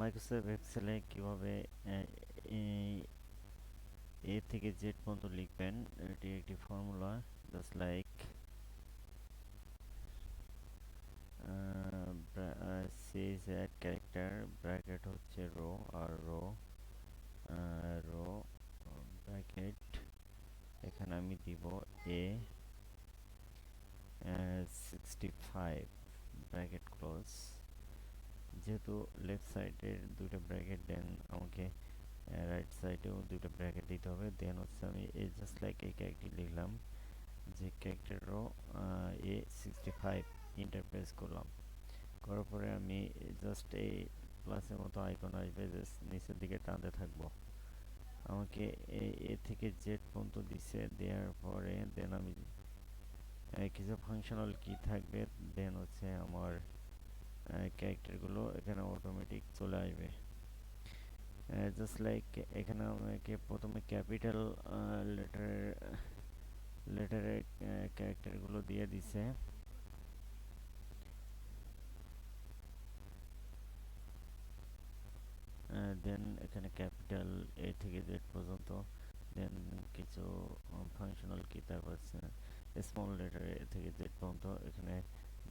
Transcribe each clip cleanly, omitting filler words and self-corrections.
Microsoft এক্সেলে কিভাবে এ থেকে Z পর্যন্ত লিখবেন, এটি একটি ফর্মুলা। জাস্ট লাইক সিজ অ্যাড ক্যারেক্টার, ব্র্যাকেট হচ্ছে রো, আর রো ব্র্যাকেট এখানে আমি দিব এ 65 ব্র্যাকেট ক্লোজ। যেহেতু লেফট সাইডের দুটো ব্র্যাকেট দেন, আমাকে রাইট সাইডেও দুটো ব্র্যাকেট দিতে হবে। দেন হচ্ছে আমি এই জাস্ট লাইক এই ক্যারেক্টার লিখলাম যে ক্যারেক্টারও A65 ইন্টারপ্রেস করলাম। করার পরে আমি জাস্ট এই প্লাসের মতো আইকন আসবে, জাস্ট নিচের দিকে টানতে থাকবো। আমাকে এ থেকে জেড পর্যন্ত দিছে, দেওয়ার পরে দেন আমি কিছু ফাংশনাল কি থাকবে, দেন হচ্ছে আমার ক্যারেক্টারগুলো এখানে অটোমেটিক চলে আসবে। জাস্ট লাইক এখানে আমাকে প্রথমে ক্যাপিটাল লেটারের ক্যারেক্টারগুলো দিয়ে দিছে। দেন এখানে ক্যাপিটাল এ থেকে জেড পর্যন্ত, দেন কিছু ফাংশনাল কি, তারপর স্মল লেটার এ থেকে জেড পর্যন্ত এখানে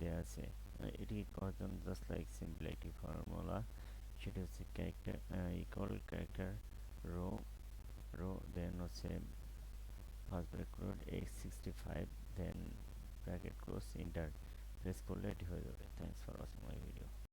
দেওয়া আছে। এটি করার জন্য জাস্ট লাইক সিম্পল একটি ফর্মুলা, সেটা হচ্ছে ক্যারেক্টার ইকুয়াল ক্যারেক্টার রো দেন হচ্ছে ফার্স্ট ব্র্যাকেট A65, দেন ব্র্যাকেট ক্লোজ, ইন্টার প্রেস করলে এটি হয়ে যাবে। Thanks for watching my video.